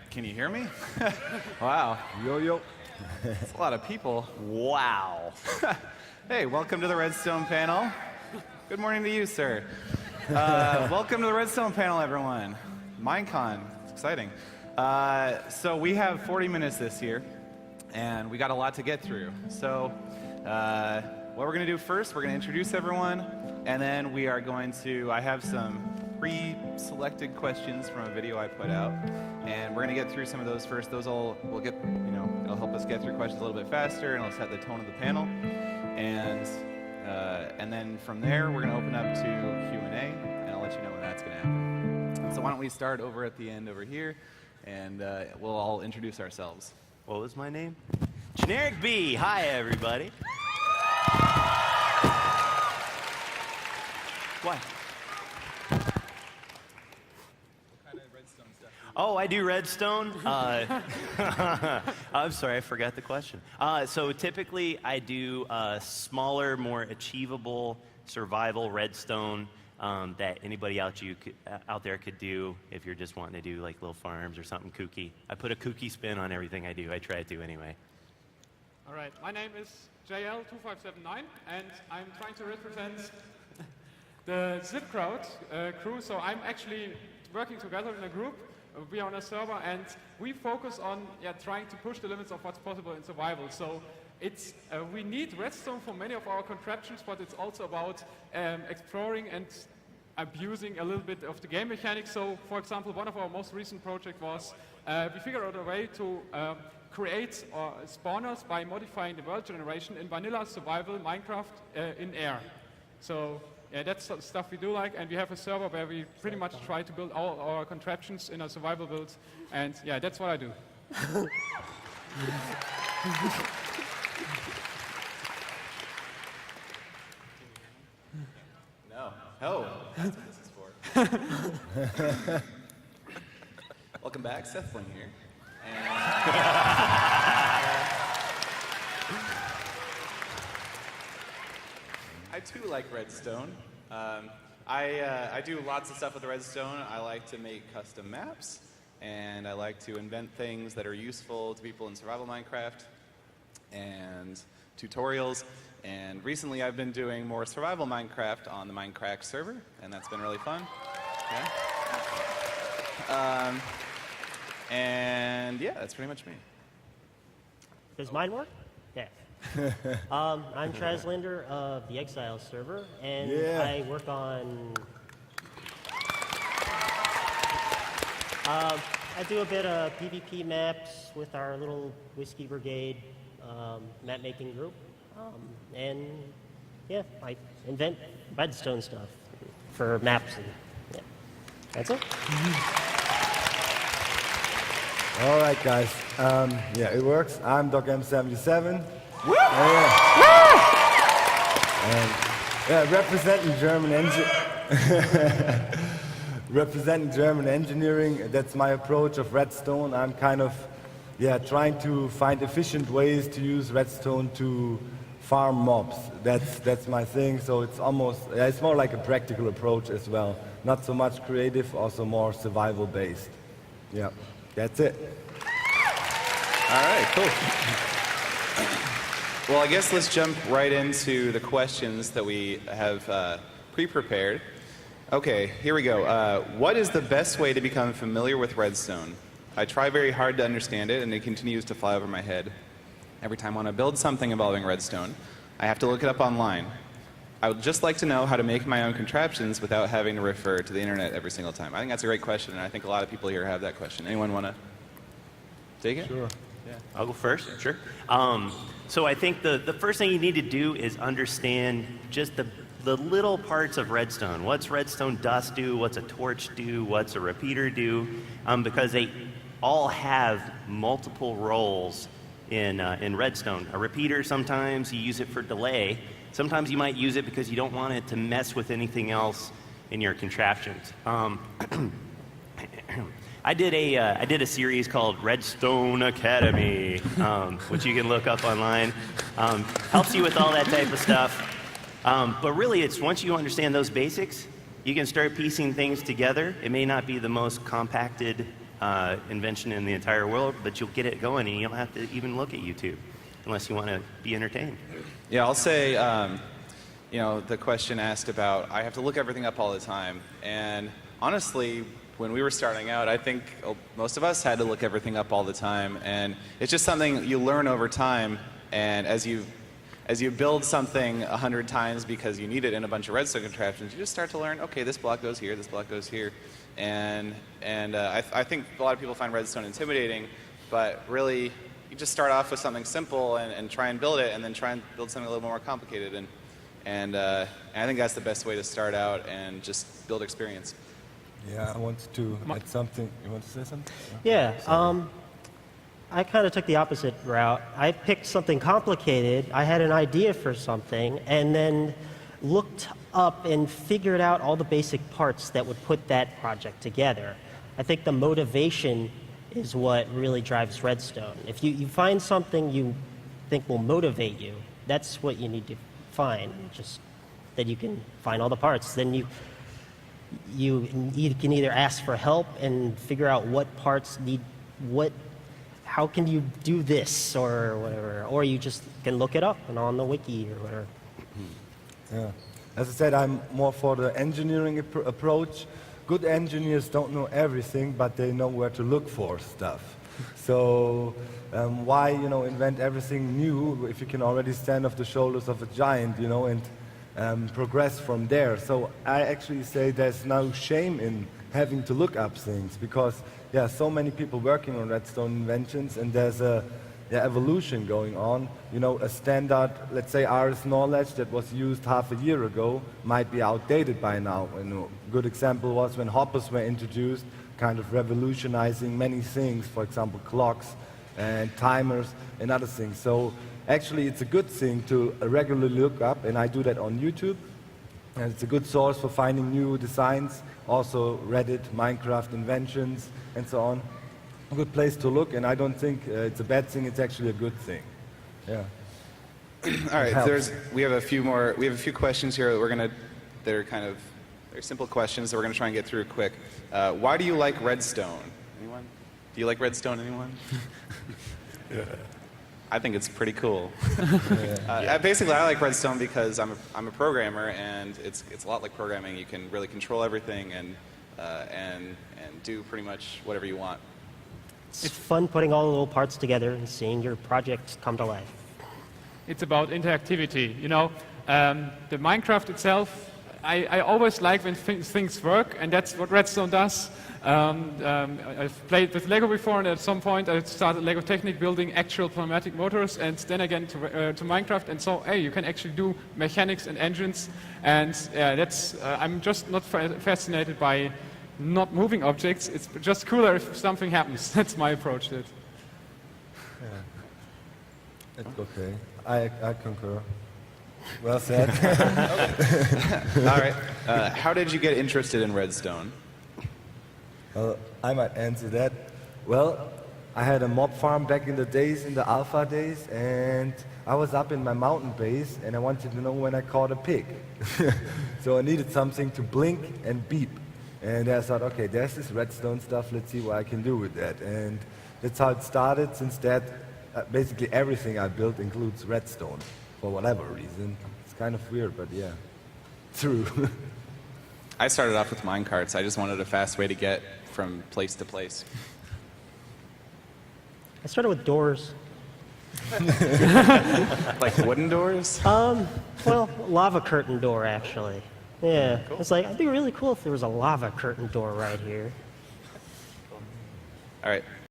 Can you hear me? Wow. Yo. That's a lot of people. Wow. Hey, welcome to the Redstone panel. Good morning to you, sir. Welcome to the Redstone panel, everyone. Minecon. It's exciting. So we have 40 minutes this year, and we got a lot to get through. So what we're going to do first, we're going to introduce everyone, and then we are going to, I have some pre-selected questions from a video I put out, and we're going to get through some of those first. Those will get, it'll help us get through questions a little bit faster, and it'll set the tone of the panel. And then from there, we're going to open up to Q&A, and I'll let you know when that's going to happen. So why don't we start over at the end over here, and we'll all introduce ourselves. What was my name? Generic B. Hi, everybody. What? Oh, I do redstone? I'm sorry, I forgot the question. So typically, I do smaller, more achievable survival redstone that anybody out there could do if you're just wanting to do like little farms or something kooky. I put a kooky spin on everything I do. I try to anyway. All right, my name is JL2579, and I'm trying to represent the Zip Crowd crew. So I'm actually working together in a group. We are on a server, and we focus on trying to push the limits of what's possible in survival. So it's we need redstone for many of our contraptions, but it's also about exploring and abusing a little bit of the game mechanics. So, for example, one of our most recent projects was we figured out a way to create spawners by modifying the world generation in vanilla survival Minecraft in air. So yeah, that's the stuff we do like, and we have a server where we pretty much try to build all our contraptions in a survival build, and yeah, that's what I do. No. Oh, that's what this is for. Welcome back, Sethbling here. I too like redstone. I do lots of stuff with redstone. I like to make custom maps, and I like to invent things that are useful to people in survival Minecraft and tutorials. And recently I've been doing more survival Minecraft on the Minecraft server, and that's been really fun. Yeah. And yeah, that's pretty much me. Does mine work? Yeah. I'm Traslander of the Exiles server, and I work on... I do a bit of PvP maps with our little Whiskey Brigade map-making group. And yeah, I invent redstone stuff for maps, and yeah, that's it. All right, guys. Yeah, it works. I'm Doc M77. Woo! And representing German engineering. That's my approach of redstone. I'm kind of trying to find efficient ways to use redstone to farm mobs. That's my thing. So it's almost it's more like a practical approach as well. Not so much creative, also more survival based. Yeah, that's it. All right, cool. Well, I guess let's jump right into the questions that we have pre-prepared. Okay, here we go. What is the best way to become familiar with redstone? I try very hard to understand it, and it continues to fly over my head. Every time I want to build something involving redstone, I have to look it up online. I would just like to know how to make my own contraptions without having to refer to the internet every single time. I think that's a great question, and I think a lot of people here have that question. Anyone want to take it? Sure. Yeah. I'll go first, sure. So I think the first thing you need to do is understand just the little parts of redstone. What's redstone dust do? What's a torch do? What's a repeater do? Because they all have multiple roles in redstone. A repeater, sometimes you use it for delay. Sometimes you might use it because you don't want it to mess with anything else in your contraptions. I did a series called Redstone Academy, which you can look up online. Helps you with all that type of stuff. But really, it's once you understand those basics, you can start piecing things together. It may not be the most compacted invention in the entire world, but you'll get it going and you don't have to even look at YouTube unless you want to be entertained. Yeah, I'll say, you know, the question asked about, I have to look everything up all the time. And honestly, when we were starting out, I think most of us had to look everything up all the time. And it's just something you learn over time. And as you build something 100 times because you need it in a bunch of redstone contraptions, you just start to learn, okay, this block goes here, this block goes here. And I think a lot of people find redstone intimidating, but really, you just start off with something simple and try and build it, and then try and build something a little more complicated. And I think that's the best way to start out and just build experience. Yeah, I wanted to add something. You want to say something? Yeah, I kind of took the opposite route. I picked something complicated. I had an idea for something, and then looked up and figured out all the basic parts that would put that project together. I think the motivation is what really drives redstone. If you find something you think will motivate you, that's what you need to find, just that you can find all the parts. Then you can either ask for help and figure out what parts need what, how can you do this or whatever, or you just can look it up and on the wiki or whatever. Yeah. As I said, I'm more for the engineering approach. Good engineers don't know everything, but they know where to look for stuff. So why, invent everything new if you can already stand off the shoulders of a giant, and progress from there. So I actually say there's no shame in having to look up things because, yeah, so many people working on redstone inventions, and there's a evolution going on. A standard, let's say, RS knowledge that was used half a year ago might be outdated by now. A good example was when hoppers were introduced, kind of revolutionizing many things, for example, clocks and timers and other things. So actually, it's a good thing to regularly look up, and I do that on YouTube. And it's a good source for finding new designs, also Reddit, Minecraft inventions, and so on. A good place to look, and I don't think it's a bad thing. It's actually a good thing. Yeah. All right. We have a few questions here that they're simple questions that we're going to try and get through quick. Why do you like redstone? Anyone? Do you like redstone? Anyone? Yeah. I think it's pretty cool. Basically, I like redstone because I'm a programmer, and it's a lot like programming. You can really control everything and do pretty much whatever you want. It's fun putting all the little parts together and seeing your project come to life. It's about interactivity. The Minecraft itself, I always like when things work, and that's what redstone does. I've played with Lego before, and at some point I started Lego Technic building actual pneumatic motors, and then again to Minecraft, and so hey, you can actually do mechanics and engines, and I'm just not fascinated by not moving objects. It's just cooler if something happens. That's my approach to it. Yeah. It's okay. I concur. Well said. All right. How did you get interested in redstone? I might answer that. Well, I had a mob farm back in the days, in the alpha days, and I was up in my mountain base, and I wanted to know when I caught a pig. So I needed something to blink and beep. And I thought, okay, there's this redstone stuff, let's see what I can do with that. And that's how it started. Since that, basically everything I built includes redstone, for whatever reason. It's kind of weird, but yeah, true. I started off with minecarts. I just wanted a fast way to get from place to place. I started with doors. Like wooden doors? Well, lava curtain door, actually. Yeah, cool. It's like, it'd be really cool if there was a lava curtain door right here. All right.